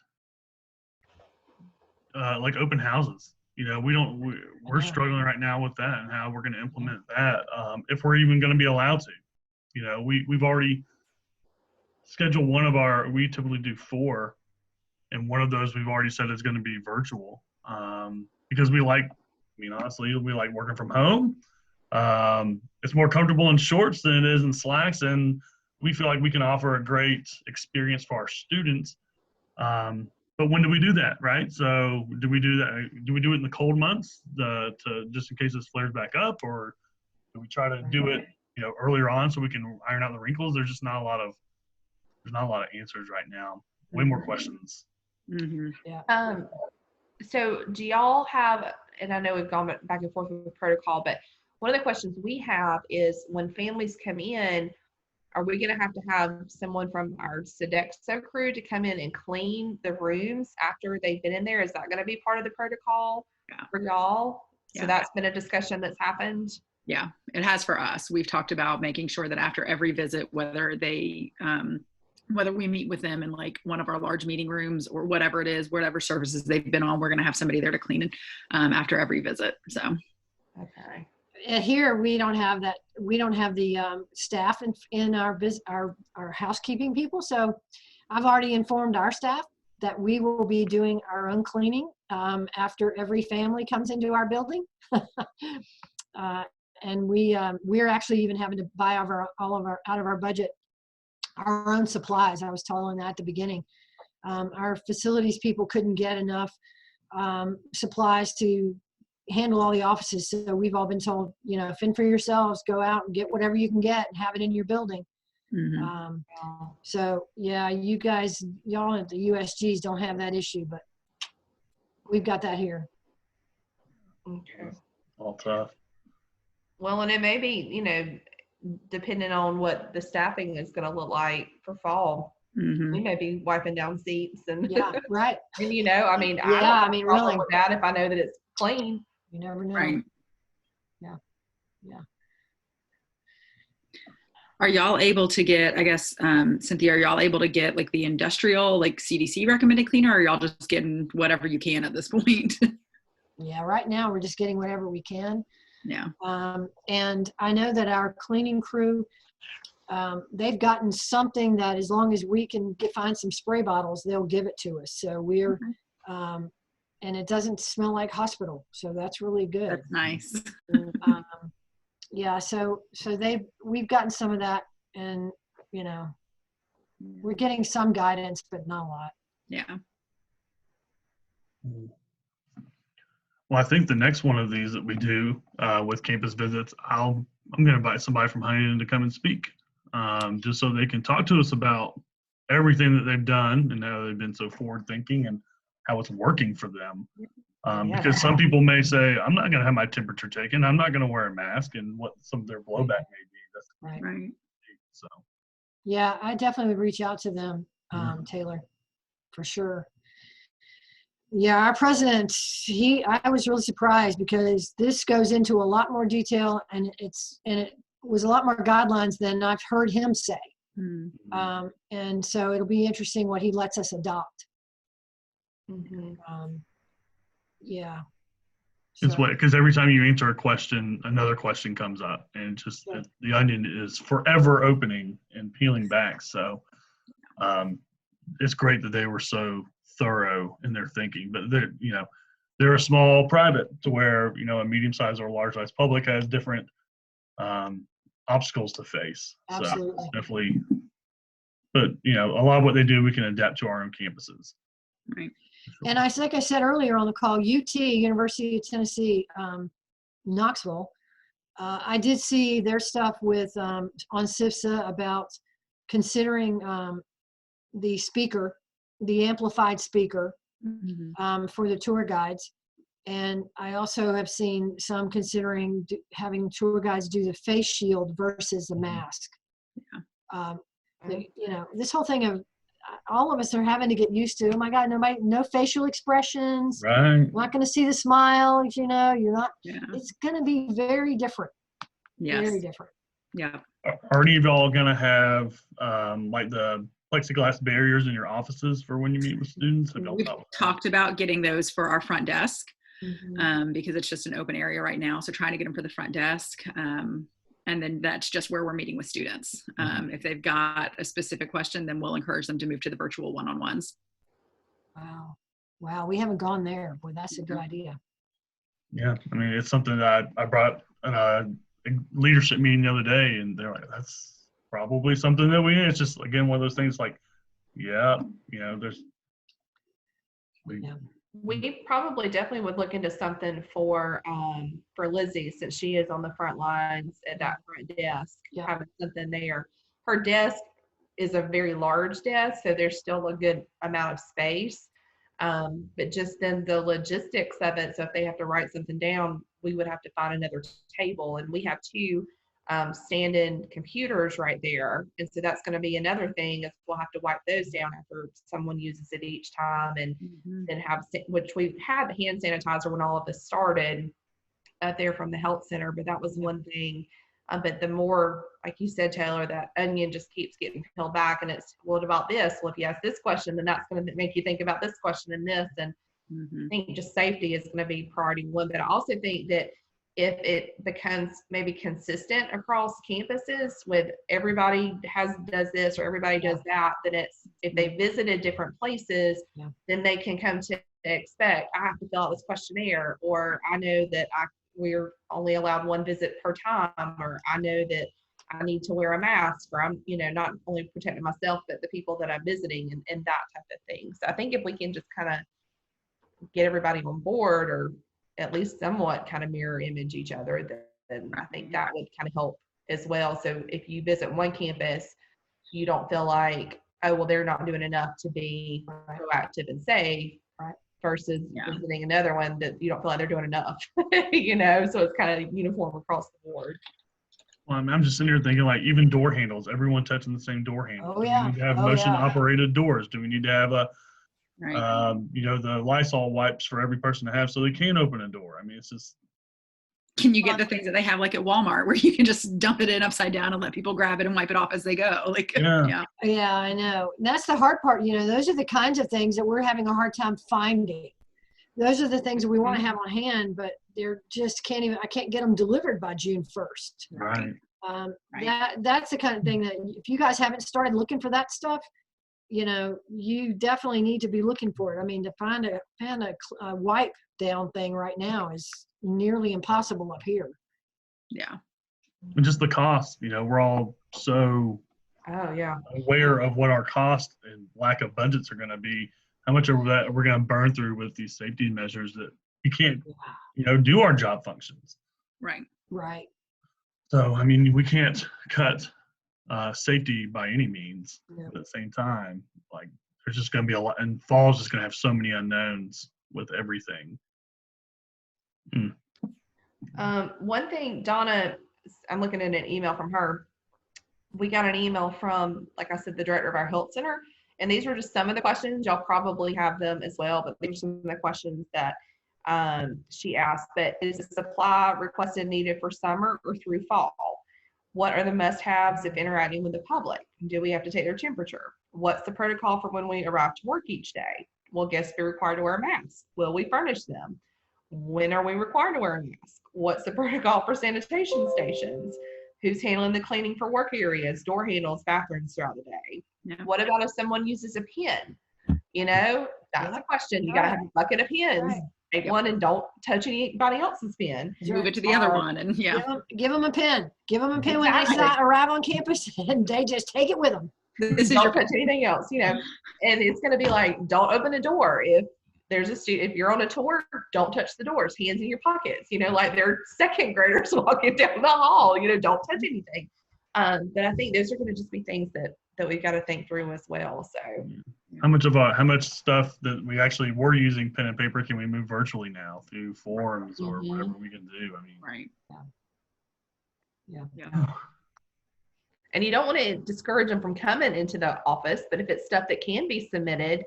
like open houses. We're struggling right now with that and how we're going to implement that. If we're even going to be allowed to, we've already scheduled we typically do 4, and one of those we've already said is going to be virtual, because honestly, we like working from home. It's more comfortable in shorts than it is in slacks, and we feel like we can offer a great experience for our students. But when do we do that, right? So do we do that? Do we do it in the cold months, to just in case this flares back up, or do we try to do it, earlier on so we can iron out the wrinkles? There's not a lot of answers right now. Way more questions. Yeah. So do y'all have, and I know we've gone back and forth with the protocol, but one of the questions we have is when families come in, are we going to have someone from our Sodexo crew to come in and clean the rooms after they've been in there? Is that going to be part of the protocol for y'all? So that's been a discussion that's happened. Yeah, it has for us. We've talked about making sure that after every visit, whether we meet with them in like one of our large meeting rooms or whatever it is, whatever services they've been on, we're going to have somebody there to clean it after every visit. So. Okay. Here we don't have that. We don't have the staff in our housekeeping people. So I've already informed our staff that we will be doing our own cleaning after every family comes into our building. And we're actually even having to buy out of our budget our own supplies. I was telling that at the beginning. Our facilities people couldn't get enough supplies to handle all the offices, so we've all been told, fend for yourselves, go out and get whatever you can get and have it in your building. So yeah, y'all at the USGs don't have that issue, but we've got that here. Okay. All tough. Well, and it may be, depending on what the staffing is going to look like for fall, we may be wiping down seats and right. And, I don't have a problem really with that if I know that it's clean. You never know. Right. Yeah. Are y'all able to get, I guess, Cynthia, are y'all able to get like the industrial, like CDC recommended cleaner, or are y'all just getting whatever you can at this point? Yeah, right now we're just getting whatever we can. Yeah. And I know that our cleaning crew, they've gotten something that as long as we can find some spray bottles, they'll give it to us. So we're, and it doesn't smell like hospital. So that's really good. That's nice. Yeah. So we've gotten some of that, and, we're getting some guidance, but not a lot. Yeah. Well, I think the next one of these that we do with campus visits, I'm going to invite somebody from Huntington to come and speak, just so they can talk to us about everything that they've done and how they've been so forward thinking and how it's working for them. Because some people may say, I'm not going to have my temperature taken, I'm not going to wear a mask, and what some of their blowback may be. That's right. So. Yeah, I definitely would reach out to them, Taylor, for sure. Yeah, our president, I was really surprised because this goes into a lot more detail, and it was a lot more guidelines than I've heard him say. And so it'll be interesting what he lets us adopt. Yeah. It's what, because every time you answer a question, another question comes up, and just the onion is forever opening and peeling back. So it's great that they were so thorough in their thinking. But they're a small private, to where a medium-sized or large-sized public has different obstacles to face. Absolutely. So definitely, but a lot of what they do, we can adapt to our own campuses. Right. And like I said earlier on the call, UT, University of Tennessee, Knoxville, I did see their stuff with on CIFSA about considering the speaker, the amplified speaker, for the tour guides. And I also have seen some considering having tour guides do the face shield versus the mask. This whole thing of all of us are having to get used to, oh my God, no facial expressions. Right. You're not going to see the smile. You're not, it's going to be very different. Yes. Very different. Yeah. Are any of y'all going to have like the plexiglass barriers in your offices for when you meet with students? We've talked about getting those for our front desk, because it's just an open area right now. So trying to get them for the front desk. And then that's just where we're meeting with students. If they've got a specific question, then we'll encourage them to move to the virtual one-on-ones. Wow. We haven't gone there. Boy, that's a good idea. Yeah. I mean, it's something that I brought in a leadership meeting the other day, and they're like, that's probably something that we need. It's just, again, one of those things like, we probably definitely would look into something for Lizzie, since she is on the front lines at that front desk, having something there. Her desk is a very large desk, so there's still a good amount of space. But just then the logistics of it, so if they have to write something down, we would have to find another table, and we have 2 stand-in computers right there. And so that's going to be another thing, is we'll have to wipe those down after someone uses it each time, and then have, which we've had hand sanitizer when all of this started out there from the health center, but that was one thing. But the more, like you said, Taylor, that onion just keeps getting peeled back, and it's, what about this? Well, if you ask this question, then that's going to make you think about this question and this. And I think just safety is going to be priority 1. But I also think that if it becomes maybe consistent across campuses, with everybody does this or everybody does that, then it's, if they visited different places, then they can come to expect, I have to fill out this questionnaire, or I know that we're only allowed 1 visit per time, or I know that I need to wear a mask, or I'm, not only protecting myself, but the people that I'm visiting, and that type of thing. So I think if we can just kind of get everybody on board, or at least somewhat kind of mirror image each other, then I think that would kind of help as well. So if you visit one campus, you don't feel like, oh, well, they're not doing enough to be proactive and safe, versus visiting another one that you don't feel like they're doing enough, so it's kind of uniform across the board. Well, I'm just sitting here thinking, like, even door handles, everyone touching the same door handle. Oh, yeah. Do we need to have motion operated doors? Do we need to have Right. The Lysol wipes for every person to have, so they can open a door? I mean, it's just. Can you get the things that they have like at Walmart, where you can just dump it in upside down and let people grab it and wipe it off as they go? Like, yeah, I know. And that's the hard part. Those are the kinds of things that we're having a hard time finding. Those are the things that we want to have on hand, but they're just I can't get them delivered by June 1st. Right. That's the kind of thing that, if you guys haven't started looking for that stuff, you definitely need to be looking for it. I mean, to find a wipe down thing right now is nearly impossible up here. Yeah. And just the cost, we're all so aware of what our cost and lack of budgets are going to be. How much of that we're going to burn through with these safety measures that we can't, do our job functions. Right. Right. So, I mean, we can't cut safety by any means. At the same time, like, there's just going to be a lot, and fall's just going to have so many unknowns with everything. One thing, Donna, I'm looking at an email from her. We got an email from, like I said, the director of our health center, and these were just some of the questions. Y'all probably have them as well, but these are some of the questions that she asked. But is the supply requested needed for summer or through fall? What are the must-haves if interacting with the public? Do we have to take their temperature? What's the protocol for when we arrive to work each day? Will guests be required to wear a mask? Will we furnish them? When are we required to wear a mask? What's the protocol for sanitation stations? Who's handling the cleaning for work areas, door handles, bathrooms throughout the day? Yeah. What about if someone uses a pen? You know, that's a question. You got to have a bucket of pens. Right. Take one and don't touch anybody else's pen. Move it to the other one, and yeah. Give them a pen. Give them a pen when they Exactly. arrive on campus, and they just take it with them. This is Don't your touch anything else, you know. And it's going to be like, don't open a door. If there's a student, if you're on a tour, don't touch the doors. Hands in your pockets. You know, like they're second graders walking down the hall. You know, don't touch anything. But I think those are going to just be things that we've got to think through as well. So, how much stuff that we actually were using pen and paper can we move virtually now through forums or whatever we can do? I mean, right. Yeah. And you don't want to discourage them from coming into the office, but if it's stuff that can be submitted,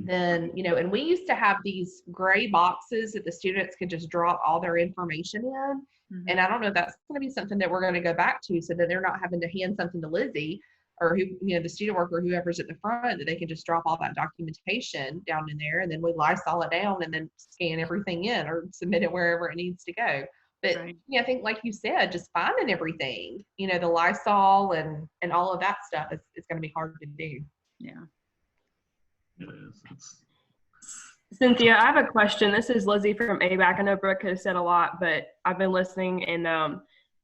then, you know, and we used to have these gray boxes that the students could just drop all their information in. And I don't know if that's going to be something that we're going to go back to, so that they're not having to hand something to Lizzie or who, you know, the student worker, whoever's at the front, that they can just drop all that documentation down in there, and then we Lysol it down and then scan everything in or submit it wherever it needs to go. But yeah, I think like you said, just finding everything, you know, the Lysol and all of that stuff is going to be hard to do. Yeah. it is. It's, Cynthia, I have a question. This is Lizzie from ABAC. I know Brooke has said a lot, but I've been listening. And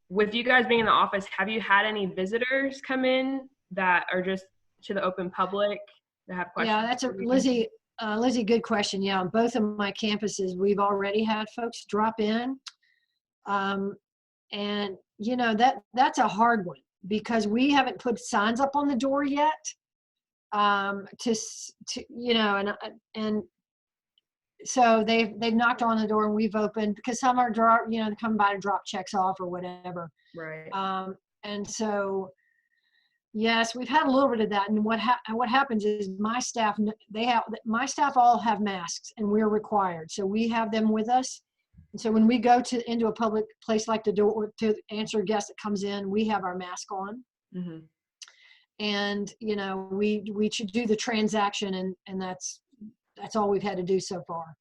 with you guys being in the office, have you had any visitors come in that are just to the open public that have questions? Yeah, that's Lizzie. Lizzie, good question. Yeah, on both of my campuses, we've already had folks drop in. And you know, that's a hard one because we haven't put signs up on the door yet. To you know, and so they've knocked on the door and we've opened because some are you know, they come by to drop checks off or whatever. Right. And so yes, we've had a little bit of that. And what happens is my staff all have masks and we're required. So we have them with us. And so when we go into a public place like the door to answer a guest that comes in, we have our mask on. And, you know, we should do the transaction and that's all we've had to do so far.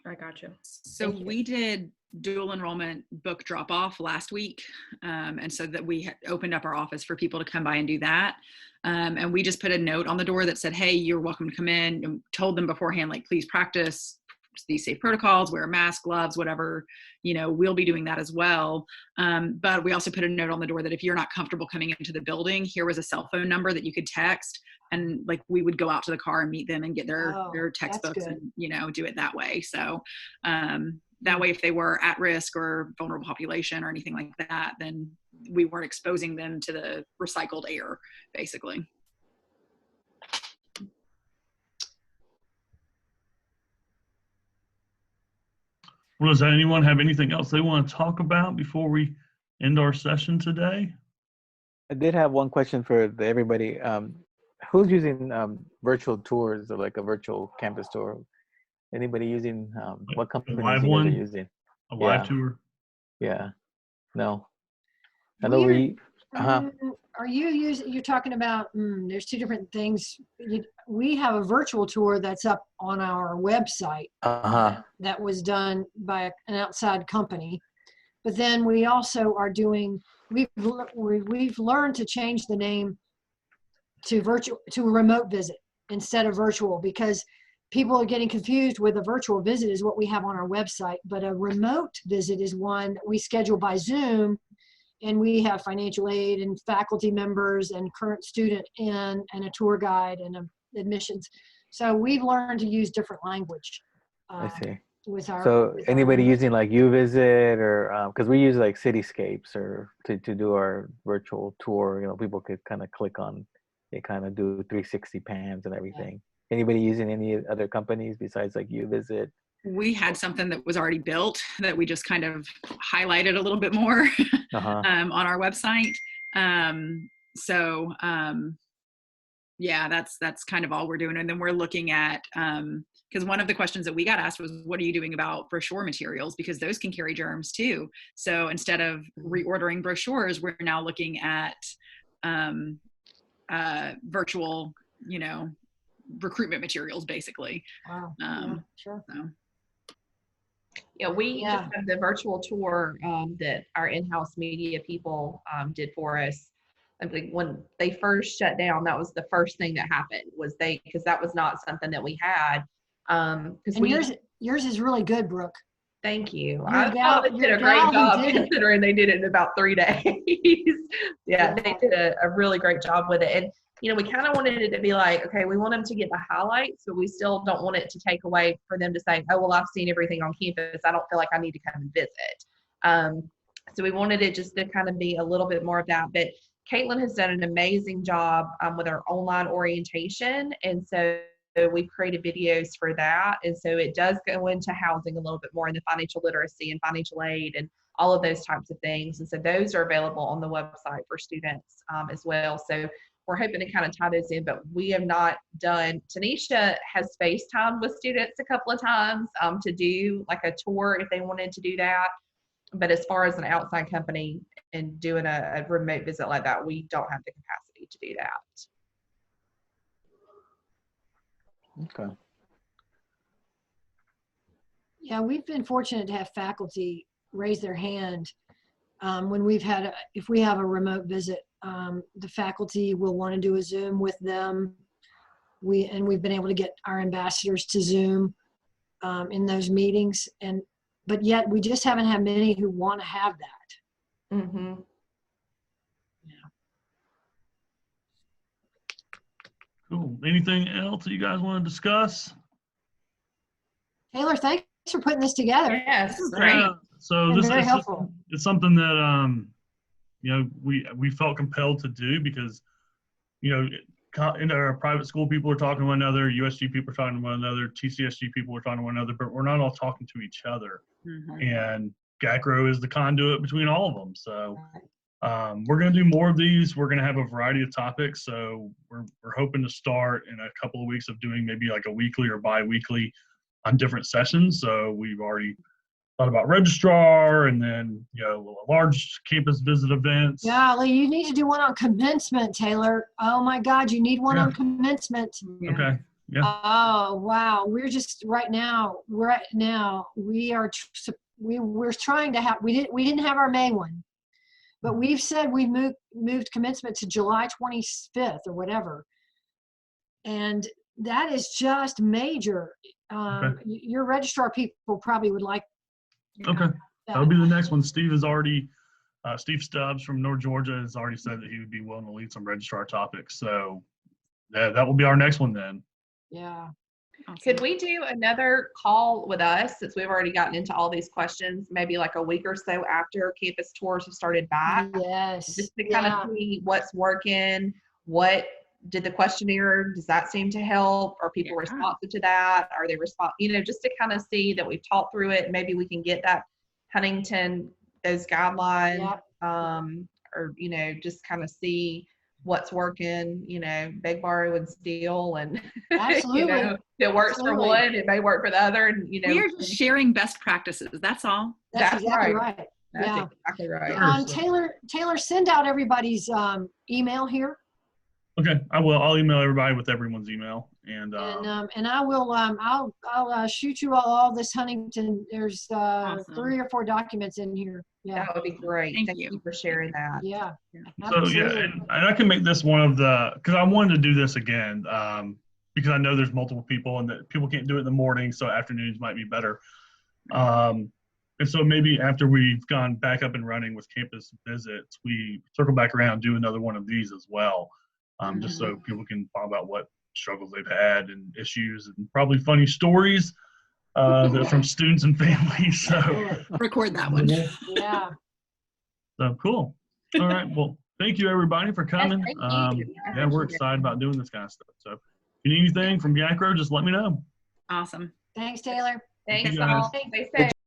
I gotcha. So we did dual enrollment book drop off last week. And so that we opened up our office for people to come by and do that. And we just put a note on the door that said, hey, you're welcome to come in, and told them beforehand, like, please practice these safe protocols, wear a mask, gloves, whatever, you know, we'll be doing that as well. But we also put a note on the door that if you're not comfortable coming into the building, here was a cell phone number that you could text, and like we would go out to the car and meet them and get their textbooks and, you know, do it that way. So that way, if they were at risk or vulnerable population or anything like that, then we weren't exposing them to the recycled air, basically. well, does anyone have anything else they want to talk about before we end our session today? I did have one question for everybody. Who's using virtual tours, or like a virtual campus tour? Anybody using what companies live you guys one? are using? A live tour? Yeah. No. I know Are you using? You're talking about? There's two different things. We have a virtual tour that's up on our website. That was done by an outside company, but then we also are doing. We've learned to change the name to remote visit instead of virtual, because people are getting confused with a virtual visit is what we have on our website, but a remote visit is one that we schedule by Zoom, and we have financial aid and faculty members and current student and a tour guide and admissions. So we've learned to use different language. I see. With anybody using like UVisit or because we use like Cityscapes or to do our virtual tour, you know, people could kind of click on, they kind of do 360 pans and everything. Anybody using any other companies besides like UVisit? We had something that was already built that we just kind of highlighted a little bit more on our website. Yeah, that's kind of all we're doing. And then we're looking at, because one of the questions that we got asked was, what are you doing about brochure materials? Because those can carry germs too. So instead of reordering brochures, we're now looking at virtual, you know, recruitment materials, basically. Wow. Yeah, sure. So. Yeah, we just had the virtual tour that our in-house media people did for us. I think when they first shut down, that was the first thing that happened because that was not something that we had. And yours is really good, Brooke. Thank you. I thought they did a great gal job considering they did it in about 3 days. Yeah, they did a really great job with it. And, you know, we kind of wanted it to be like, okay, we want them to get the highlights, but we still don't want it to take away for them to say, oh, well, I've seen everything on campus. I don't feel like I need to come and visit. So we wanted it just to kind of be a little bit more of that. But Caitlin has done an amazing job with our online orientation. And so we've created videos for that. And so it does go into housing a little bit more, in the financial literacy and financial aid and all of those types of things. And so those are available on the website for students as well. So we're hoping to kind of tie those in, but we have not done. Tanisha has FaceTime with students a couple of times to do like a tour if they wanted to do that. But as far as an outside company and doing a remote visit like that, we don't have the capacity to do that. Okay. Yeah, we've been fortunate to have faculty raise their hand when we've had, if we have a remote visit, the faculty will want to do a Zoom with them. We've been able to get our ambassadors to Zoom in those meetings, but yet we just haven't had many who want to have that. Mm-hmm. Yeah. Cool. Anything else that you guys want to discuss? Taylor, thanks for putting this together. Yes, this is great. So And this very is helpful. It's something that you know, we felt compelled to do because, you know, in our private school, people are talking to one another, USG people are talking to one another, TCSG people are talking to one another, but we're not all talking to each other. Mm-hmm. And GACRAO is the conduit between all of them. So we're going to do more of these. We're going to have a variety of topics. So we're hoping to start in a couple of weeks of doing maybe like a weekly or bi-weekly on different sessions. So we've already thought about registrar, and then, you know, large campus visit events. Golly, you need to do one on commencement, Taylor. Oh my God, you need one on commencement. Yeah. Okay. Yeah. Oh wow, we're just right now. We're trying to have. We didn't have our May one, but we've said we moved commencement to July 25th or whatever, and that is just major. Your registrar people probably would like. Okay. That'll be the next one. Steve has already, Steve Stubbs from North Georgia has already said that he would be willing to lead some registrar topics. So that will be our next one then. Yeah. Awesome. Could we do another call with us, since we've already gotten into all these questions, maybe like a week or so after campus tours have started back? Yes. Just to kind of see what's working, what did the questionnaire, does that seem to help? Are people responsive to that? Are they just to kind of see that we've talked through it. Maybe we can get that Huntington, those guidelines, or, you know, just kind of see what's working, you know, beg, borrow, and steal. And, Absolutely. you know, if it works for one, it may work for the other. And, you know, we are just sharing best practices. That's all. That's exactly right. That's exactly right. Taylor, send out everybody's email here. Okay, I will. I'll email everybody with everyone's email, and I will. I'll shoot you all this Huntington. There's Awesome. 3 or 4 documents in here. Yeah. That would be great. Thank you for sharing that. Yeah. so Absolutely. yeah, and I can make this one of the, because I wanted to do this again, because I know there's multiple people and that people can't do it in the morning, so afternoons might be better. And so maybe after we've gone back up and running with campus visits, we circle back around and do another one of these as well. Just so people can talk about what struggles they've had and issues and probably funny stories from students and families. So record that one. Yeah. So cool. All right. Well, thank you everybody for coming. Thank you. Yeah, we're excited about doing this kind of stuff. So if you need anything from GACRAO, just let me know. Awesome. Thanks, Taylor. Thanks you guys. all. Stay safe.